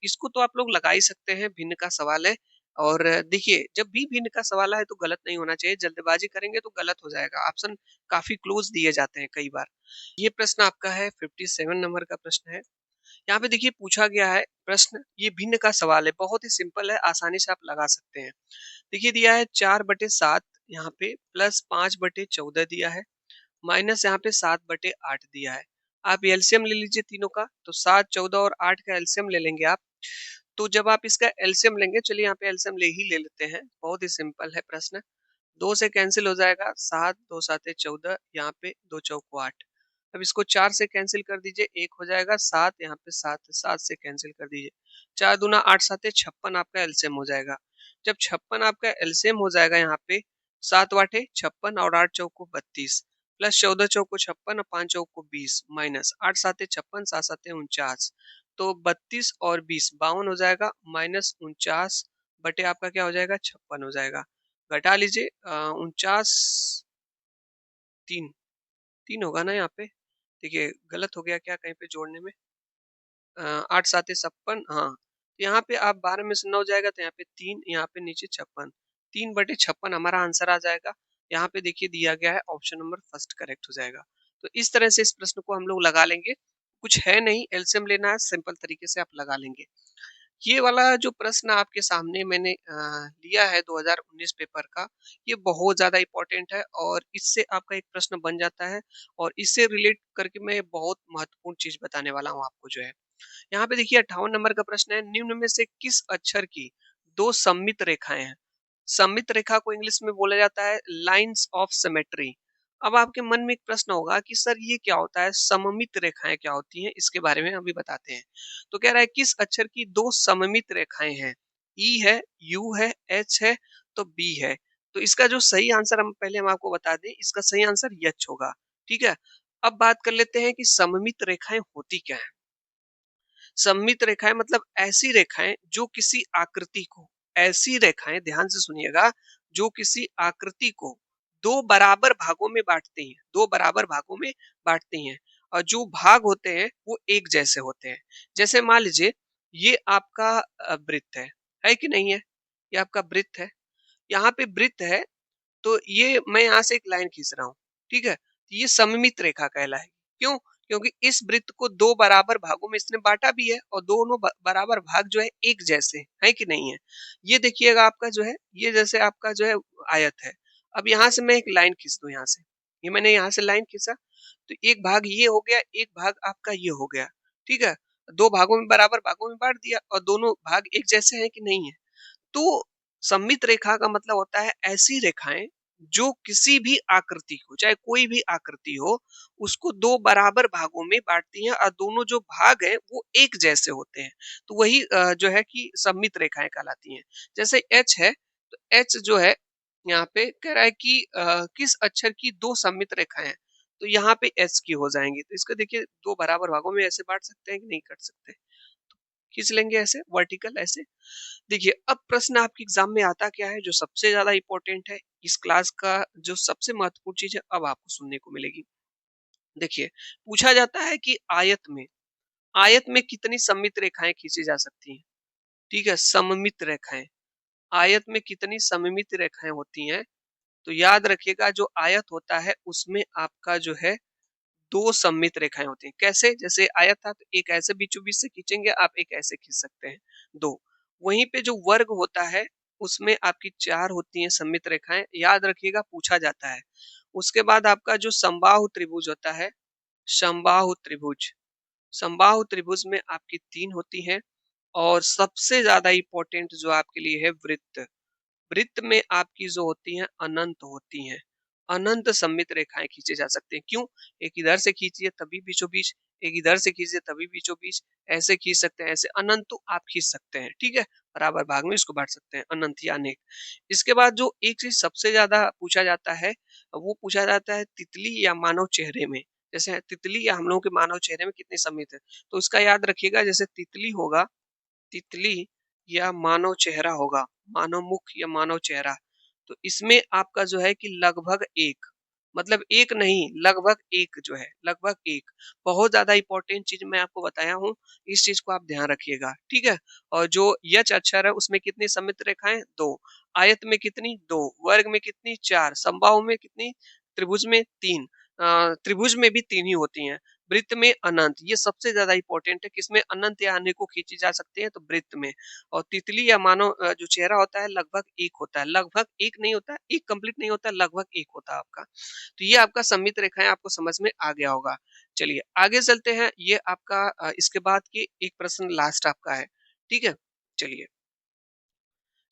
[SPEAKER 1] इसको तो आप लोग लगा ही सकते हैं, भिन्न का सवाल है। और देखिए, जब भी भिन्न का सवाल है तो गलत नहीं होना चाहिए, जल्दबाजी करेंगे तो गलत हो जाएगा। ऑप्शन काफी क्लोज दिए जाते हैं कई बार। ये प्रश्न आपका है 57 नंबर का प्रश्न है। यहाँ पे देखिए पूछा गया है प्रश्न, ये भिन्न का सवाल है, बहुत ही सिंपल है, आसानी से आप लगा सकते हैं। देखिए दिया है 4/7 यहाँ पे प्लस 5/14 दिया है, माइनस यहाँ पे 7/8 दिया है। आप एलसीएम ले लीजिए तीनों का, तो 7, 14 और 8 का एलसीएम ले लेंगे आप। तो जब आप इसका एलसीएम लेंगे, चलिए यहाँ पे एलसीएम ले ही ले लेते हैं, बहुत ही सिंपल है प्रश्न। 2 से कैंसिल हो जाएगा, 7, 2 7 14, यहाँ पे 2 चौको 8। अब इसको 4 से कैंसिल कर दीजिए, 1 हो जाएगा, 7 यहाँ पे 7, 7 से कैंसिल कर दीजिए, 4 दूना 8 7 56 आपका एलसीएम हो जाएगा। जब 56 आपका एलसीएम हो जाएगा, यहाँ पे 7 वाटे 56 और 8 चौको 32, प्लस 14 चौको 56 और 5 चौको 20, माइनस 8 साते 56, 7 साते 49, तो 32 और 20 52 हो जाएगा, माइनस 49 बटे आपका क्या हो जाएगा 56 हो जाएगा। घटा लीजिए 49 3 3 होगा ना यहाँ पे? देखिए गलत हो गया क्या कहीं पे जोड़ने में? 8 साते 56 हाँ, तो यहाँ पे आप 12 में से 9 जाएगा तो यहाँ पे 3 यहाँ पे नीचे 56 3/56 हमारा आंसर आ जाएगा। यहाँ पे देखिए दिया गया है ऑप्शन नंबर फर्स्ट करेक्ट हो जाएगा। तो इस तरह से इस प्रश्न को हम लोग लगा लेंगे। कुछ है नहीं, एलसीएम लेना है, सिंपल तरीके से आप लगा लेंगे। ये वाला जो प्रश्न आपके सामने मैंने लिया है 2019 पेपर का, ये बहुत ज़्यादा इम्पोर्टेंट है और इससे आपका एक प्रश्न बन जाता है और इससे रिलेट करके मैं बहुत महत्वपूर्ण चीज़ बताने वाला हूँ आपको जो है। यहाँ पे देखिए 58 नंबर का प्रश्न है, निम्न में से किस अक्षर की 2 सममित रेखाएँ हैं? सममित रेखा को इंग्लिश में बोला जाता है लाइन्स ऑफ सिमेट्री। अब आपके मन में एक प्रश्न होगा कि सर ये क्या होता है? सममित रेखाएँ क्या होती हैं? इसके बारे में अभी बताते हैं। तो कह रहा है किस अक्षर की 2 सममित रेखाएँ हैं? ई है, यू है, एच है, तो बी है। तो इसका जो सही आंसर हम आपको बता दें, इसका सही आंसर एच होगा। ठीक है? अब बात कर लेते हैं कि सममित रेखाएँ होती क्या हैं? सममित रेखाएं मतलब ऐसी रेखाएं जो किसी आकृति को, ऐसी रेखाएं ध्यान से सुनिएगा, जो किसी आकृति को दो बराबर भागों में बांटती हैं, दो बराबर भागों में बांटती हैं और जो भाग होते हैं वो एक जैसे होते हैं। जैसे मान लीजिए ये आपका वृत्त है कि नहीं है? ये आपका वृत्त है, यहाँ पे वृत्त है, तो ये मैं यहाँ से एक लाइन खींच रहा हूँ, ठीक है? तो ये सममित रेखा कहलाएगी। क्यों? क्योंकि इस वृत्त को दो बराबर भागों में इसने बांटा भी है और दोनों बराबर भाग जो है एक जैसे है कि नहीं है? ये देखिएगा आपका जो है, ये जैसे आपका जो है आयत है। अब यहाँ से मैं एक लाइन खींच दूं यहाँ से, ये मैंने यहाँ से लाइन खींचा, तो एक भाग ये हो गया, एक भाग आपका ये हो गया, ठीक है? दो भागों में बराबर भागों में बांट दिया और दोनों भाग एक जैसे हैं कि नहीं है? तो सममित रेखा का मतलब होता है ऐसी रेखाएं जो किसी भी आकृति को, चाहे कोई भी आकृति हो, उसको दो बराबर भागों में बांटती हैं और दोनों जो भाग हैं वो एक जैसे होते हैं। तो वही जो है कि सममित रेखाएं कहलाती हैं। जैसे एच है, तो एच जो है यहाँ पे कह रहा है कि किस अक्षर की दो सममित रेखाएं हैं, तो यहाँ पे एच की हो जाएंगी। तो इसको देखिए दो बराबर भागों में ऐसे बांट सकते हैं कि नहीं कर सकते? खींच लेंगे ऐसे वर्टिकल ऐसे। देखिए अब प्रश्न आपके एग्जाम में आता क्या है, जो सबसे ज्यादा इंपॉर्टेंट है इस क्लास का, जो सबसे महत्वपूर्ण चीज है अब आपको सुनने को मिलेगी। देखिए पूछा जाता है कि आयत में कितनी सममित रेखाएं खींची जा सकती हैं? ठीक है, सममित रेखाएं, आयत में कितनी सममित रेखाएं होती हैं? तो याद रखिएगा जो आयत होता है उसमें आपका जो है दो सममित रेखाएं होती हैं। कैसे? जैसे आयत था तो एक ऐसे बीचों बीच से खींचेंगे, आप एक ऐसे खींच सकते हैं, दो। वहीं पे जो वर्ग होता है उसमें आपकी चार होती हैं सममित रेखाएं, याद रखिएगा पूछा जाता है। उसके बाद आपका जो समबाहु त्रिभुज होता है, समबाहु त्रिभुज, समबाहु त्रिभुज में आपकी तीन होती हैं और सबसे ज्यादा इंपॉर्टेंट जो आपके लिए है वृत्त, वृत्त में आपकी जो होती हैं अनंत होती हैं। अनंत सममित रेखाएं खींचे जा सकते हैं। क्यों? एक इधर से खींचिए तभी बीचों बीच, एक इधर से खींचिए तभी बीचों बीच, ऐसे खींच सकते हैं, ऐसे अनंत तो आप खींच सकते हैं। ठीक है, बराबर भाग में इसको बांट सकते हैं, अनंत या अनेक। इसके बाद जो एक चीज सबसे ज्यादा पूछा जाता है, वो पूछा जाता है तितली या मानव चेहरे में। जैसे तितली या हम लोगों के मानव चेहरे में कितनी सममित है, तो उसका याद रखिएगा। जैसे तितली होगा, तितली या मानव चेहरा होगा, मानव मुख या मानव चेहरा, तो इसमें आपका जो है कि लगभग एक, मतलब एक नहीं लगभग एक जो है, लगभग एक। बहुत ज्यादा इंपॉर्टेंट चीज मैं आपको बताया हूँ, इस चीज को आप ध्यान रखिएगा। ठीक है, और जो यच अक्षर है उसमें कितनी सममित रेखाएं? दो। आयत में कितनी? दो। वर्ग में कितनी? चार। समबाहु में कितनी? त्रिभुज में तीन। त्रिभुज में भी तीन ही होती हैं। वृत्त में अनंत, ये सबसे ज्यादा इंपॉर्टेंट है, किसमें अनंत या अनेकों खींची जा सकती है? तो वृत्त में। और तितली या मानव जो चेहरा होता है लगभग एक होता है, लगभग एक नहीं होता, एक कंप्लीट नहीं होता, लगभग एक होता है आपका। तो ये आपका सममित रेखाएं आपको समझ में आ गया होगा। चलिए आगे चलते हैं। ये आपका इसके बाद की एक प्रश्न लास्ट आपका है। ठीक है, चलिए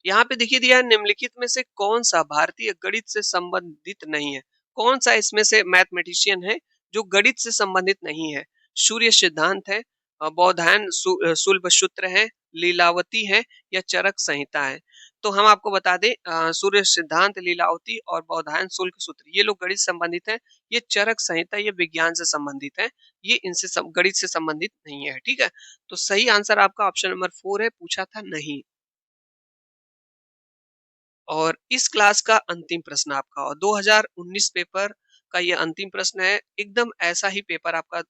[SPEAKER 1] यहाँ पे देखिए दिया है, निम्नलिखित में से कौन सा भारतीय गणित से संबंधित नहीं है? कौन सा इसमें से मैथमेटिशियन है जो गणित से संबंधित नहीं है? सूर्य सिद्धांत है, बौधायन शुल्ब सूत्र है, लीलावती है या चरक संहिता है? तो हम आपको बता दें सूर्य सिद्धांत, लीलावती और बौधायन शुल्क सूत्र ये लोग गणित से संबंधित है। ये चरक संहिता ये विज्ञान से संबंधित है, ये इनसे गणित से संबंधित नहीं है। ठीक है, तो सही आंसर आपका ऑप्शन नंबर 4 है, पूछा था नहीं। और इस क्लास का अंतिम प्रश्न आपका, और 2019 पेपर आपका ये अंतिम प्रश्न है। एकदम ऐसा ही पेपर आपका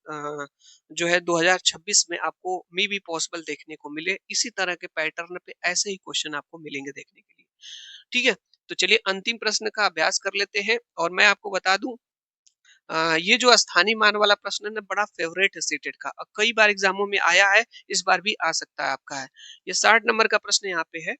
[SPEAKER 1] जो है 2026 में आपको मे बी पॉसिबल देखने को मिले। इसी तरह के पैटर्न पे ऐसे ही क्वेश्चन आपको मिलेंगे देखने के लिए। ठीक है? तो चलिए अंतिम प्रश्न का अभ्यास कर लेते हैं और मैं आपको बता दूं ये जो स्थानीय मान वाला प्रश्न है ना बड़ा फेवरेट है सीटेट का और कई बार एग्जामों में आया है, इस बार भी आ सकता है आपका है। ये 60 नंबर का प्रश्न यहाँ पे है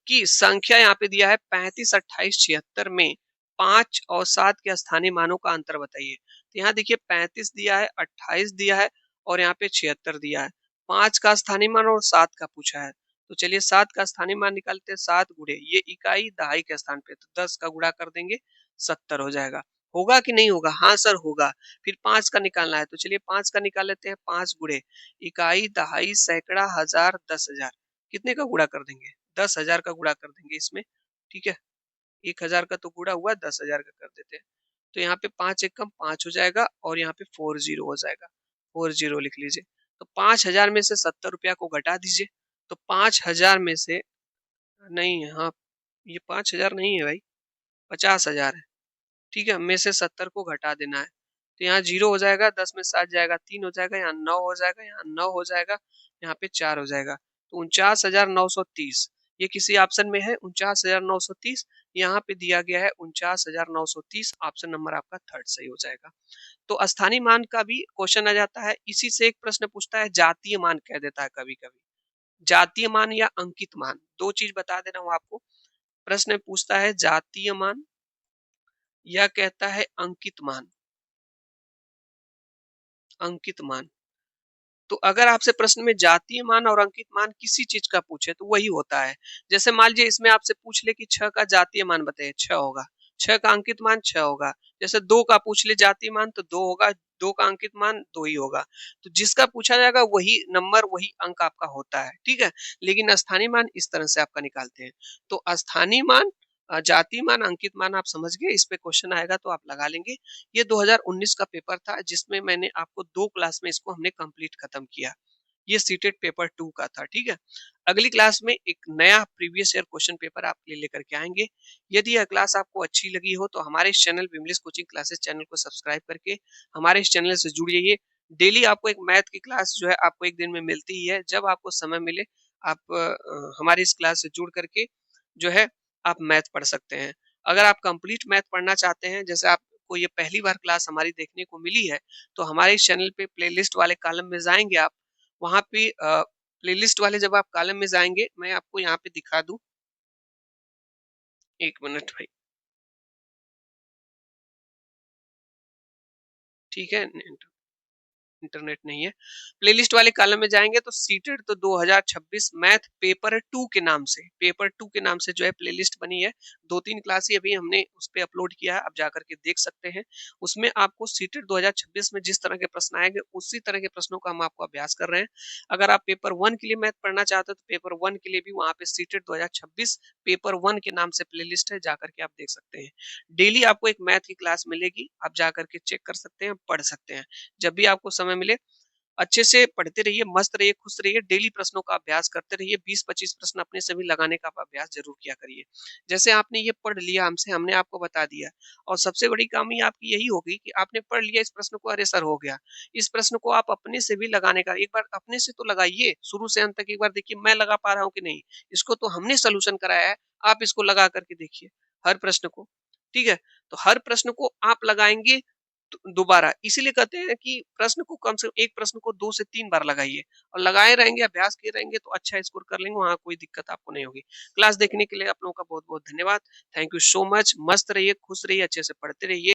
[SPEAKER 1] कि संख्या यहाँ पे दिया है 35, 28, 76 में 5 और 7 के स्थानीय मानों का अंतर बताइए। तो यहाँ देखिए 35 दिया है, 28 दिया है और यहाँ पे 76 दिया है। 5 का स्थानीय मान और 7 का पूछा है। तो चलिए 7 का स्थानीय मान निकालते हैं। 7 गुणे ये इकाई दहाई के स्थान पे, तो 10 का गुणा कर देंगे 70 हो जाएगा। होगा कि नहीं होगा? हाँ सर होगा। फिर 5 का निकालना है, तो चलिए 5 का निकाल लेते हैं। 5 गुणे इकाई दहाई सैकड़ा हजार 10,000, कितने का गुणा कर देंगे? 10,000 का गुणा कर देंगे इसमें। ठीक है, 1,000 का तो गुणा हुआ, 10,000 का कर देते हैं। तो यहाँ पे 5 एक कम 5 हो जाएगा और यहाँ पे 40 हो जाएगा। 40 लिख लीजिए। तो 5,000 में से 70 रुपया को घटा दीजिए। तो 5,000 में से नहीं है, हाँ ये 5,000 नहीं है भाई, 50,000 है। ठीक है, में से 70 को घटा देना है। तो यहाँ 0 हो जाएगा, 10 में 7 जाएगा, 3 हो जाएगा, यहाँ 9 हो जाएगा, यहाँ 9 हो जाएगा, यहाँ पे 4 हो जाएगा। तो 49,930 ये किसी ऑप्शन में है 49,930, यहाँ पे दिया गया है 49,930। ऑप्शन नंबर आपका थर्ड सही हो जाएगा। तो स्थानीय मान का भी क्वेश्चन आ जाता है। इसी से एक प्रश्न पूछता है जातीय मान कह देता है कभी कभी। जातीय मान या अंकित मान, दो चीज बता दे रहा हूँ आपको। प्रश्न पूछता है जातीय मान या कहता है अंकित मान। अंकित मान, तो अगर आपसे प्रश्न में जातीय मान और अंकित मान किसी चीज का पूछे तो वही होता है। जैसे मान लीजिए इसमें आपसे पूछ ले कि 6 का जातीय मान बताइए, 6 होगा। 6 का अंकित मान 6 होगा। जैसे 2 का पूछ ले जातीय मान तो 2 होगा। 2 का अंकित मान 2 ही होगा। तो जिसका पूछा जाएगा वही नंबर वही अंक आपका होता है। ठीक है, लेकिन स्थानीय मान इस तरह से आपका निकालते हैं। तो स्थानीय मान, जातीय मान, अंकित मान आप समझ गए। इस पे क्वेश्चन आएगा तो आप लगा लेंगे। ये 2019 का पेपर था जिसमें मैंने आपको 2 क्लास में इसको हमने कंप्लीट खत्म किया। ये सीटेट पेपर 2 का था। ठीक है, अगली क्लास में एक नया प्रीवियस ईयर क्वेश्चन पेपर आपके लिए लेकर के आएंगे। यदि यह क्लास आपको अच्छी लगी हो तो हमारे इस channel English coaching classes channel को सब्सक्राइब करके हमारे इस चैनल से जुड़ जाइए। डेली आपको एक मैथ की क्लास जो है आपको एक दिन में मिलती ही है। जब आपको समय मिले आप हमारी इस क्लास से जुड़ करके जो है आप मैथ पढ़ सकते हैं। अगर आप कंप्लीट मैथ पढ़ना चाहते हैं, जैसे आपको ये पहली बार क्लास हमारी देखने को मिली है, तो हमारे इस चैनल पे प्लेलिस्ट वाले कॉलम में जाएंगे आप। वहां पे प्लेलिस्ट वाले जब आप कॉलम में जाएंगे, मैं आपको यहाँ पे दिखा दूं, एक मिनट भाई। ठीक है, इंटरनेट नहीं है। प्लेलिस्ट वाले कॉलम में जाएंगे तो सीटेड तो 2026 मैथ पेपर 2 के नाम से, पेपर 2 के नाम से जो है प्लेलिस्ट बनी है। 2-3 क्लास ही अभी हमने उस पे अपलोड किया है, आप जाकर के देख सकते हैं। उसमें आपको सीटेड 2026 में जिस तरह के प्रश्न आएंगे उसी तरह के प्रश्नों का हम आपको अभ्यास कर रहे हैं। अगर आप पेपर 1 के लिए मैथ पढ़ना चाहते हो तो पेपर 1 के लिए भी वहाँ पे सीटेड 2026 पेपर 1 के नाम से प्लेलिस्ट है, जाकर के आप देख सकते हैं। डेली आपको एक मैथ की क्लास मिलेगी, आप जाकर के चेक कर सकते हैं, पढ़ सकते हैं। जब भी आपको समय मिले अच्छे से पढ़ते रहिए, मस्त रहिए, खुश रहिए, डेली प्रश्नों का अभ्यास करते रहिए। 20-25 प्रश्न अपने से भी लगाने का आप अभ्यास जरूर किया करिए। जैसे आपने ये पढ़ लिया हमसे, हमने आपको बता दिया और सबसे बड़ी कमी आपकी यही होगी कि आपने पढ़ लिया इस प्रश्न को, अरे सर हो गया। इस प्रश्न को आप अपने से भी लगाने का एक बार अपने से तो लगाइए, शुरू से अंत तक एक बार देखिए मैं लगा पा रहा हूँ कि नहीं। इसको तो हमने सोल्यूशन कराया है, आप इसको लगा करके देखिए हर प्रश्न को। ठीक है, तो हर प्रश्न को आप लगाएंगे दोबारा, इसीलिए कहते हैं कि प्रश्न को कम से कम एक प्रश्न को 2 से 3 बार लगाइए और लगाए रहेंगे, अभ्यास किए रहेंगे तो अच्छा स्कोर कर लेंगे, वहाँ कोई दिक्कत आपको नहीं होगी। क्लास देखने के लिए आप लोगों का बहुत-बहुत धन्यवाद। Thank you so much. मस्त रहिए, खुश रहिए, अच्छे से पढ़ते रहिए।